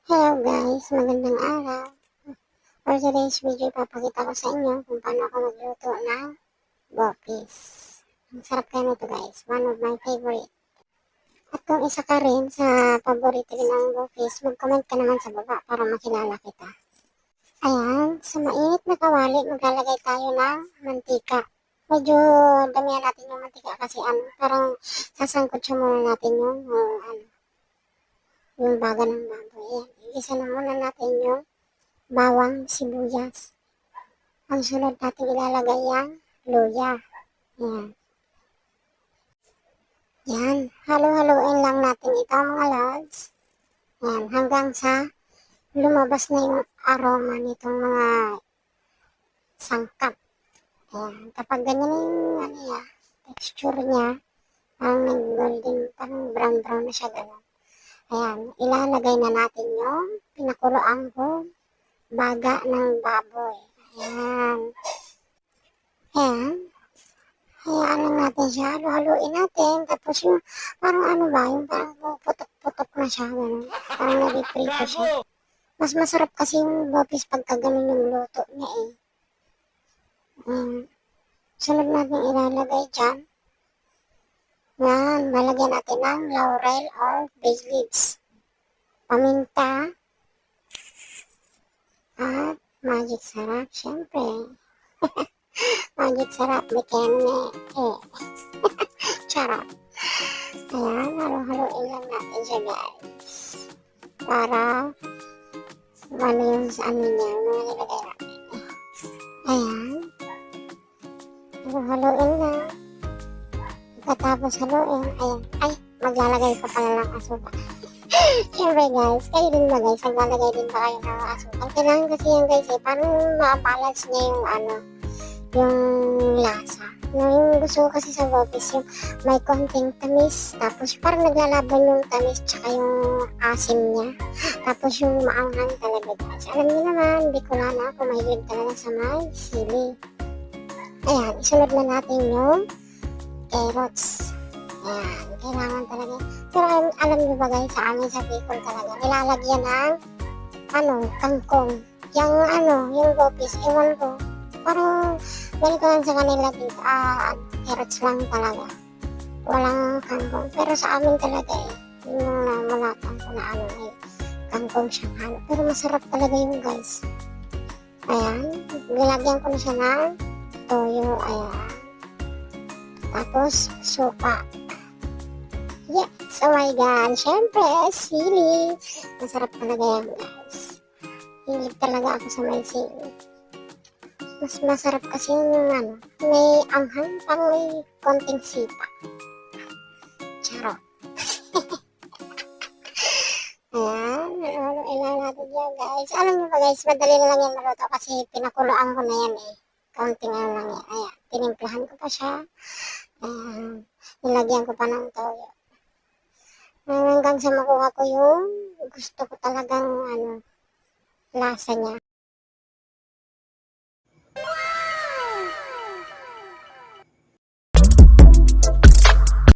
Hello guys, magandang araw. For today's video, ipapakita ko sa inyo kung paano ako magluto ng bopis. Ang sarap kaya nito guys, one of my favorite. At kung isa ka rin sa paborito rin ng bopis, mag-comment ka naman sa baba para makilala kita. Ayan, sa mainit na kawali, maglalagay tayo ng mantika. Medyo damihan natin yung mantika kasi parang sasangkot siya muna natin yung baga ng baboy. Ayan, igisa na muna natin yung bawang, sibuyas. Ang sunod natin ilalagay yung luya. Yan. Yan. Halo-haloin lang natin ito mga lods. Yan. Hanggang sa lumabas na yung aroma nitong mga sangkap. Yan. Kapag ganyan yung texture niya, parang nag-golden, parang brown-brown na siya gano'n. Ayan. Ilalagay na natin yung pinakuloan ko baga ng baboy. Ayan. Ayan. Hayaan lang natin siya, halo-haluin natin. Tapos yung, parang yung parang putok-putok na siya. Ganun. Parang nag-prito siya. Mas masarap kasi yung bopis pagka ganun yung luto niya eh. Sunod natin ilalagay dyan. Yan, lalagyan natin ng laurel or bay leaves. Paminta. At magic sarap, syempre. Magic sarap, bikeme. Charot. Ayan, halo-haloin lang natin siya guys. Para yung sa niya, mga nilagay natin. Ayan. Halo-haloin na. Pagkatapos haluin, ayan. Ay, maglalagay pa pala ng asukal. Siyempre guys, kayo din ba guys? Maglalagay din ba kayo ng asukal? Kailangan kasi yan guys eh. Parang ma-balance niya yung lasa. Yung gusto ko kasi sa bopis, yung may konting tamis, tapos parang naglalaban yung tamis tsaka yung asim niya. Tapos yung maanghang talaga guys. Alam niyo naman, Bicolana ako, mahilig talaga sa may sili. Ayan, isunod na natin yung carrots. Ayan, kailangan talaga. Pero alam niyo ba guys, sa amin sa Bicol talaga, nilalagyan ng kangkong. Yung bopis, ewan ko. Parang ganito lang sa kanila dito, carrots lang talaga. Walang kangkong. Pero sa amin talaga eh, yung namulatan ko na kangkong siyang halo. Pero masarap talaga yun guys. Ayan, nilagyan ko na siya ng toyo, ayan. Tapos, suka. Yes, oh my god, syempre, sili. Masarap talaga yan guys. Hilig talaga ako sa may sili. Mas masarap kasi yung may anghang, parang may konting sipa. Charot. Ayan, ilan natin yan guys. Alam nyo ba guys, madali lang yan maluto kasi pinakuloan ko na yan eh. Kaunting lang yan. Ayan, tinimplahan ko pa siya. Nilagyan ko pa ng toyo. Hanggang sa makuha ko yung gusto ko talagang lasa niya.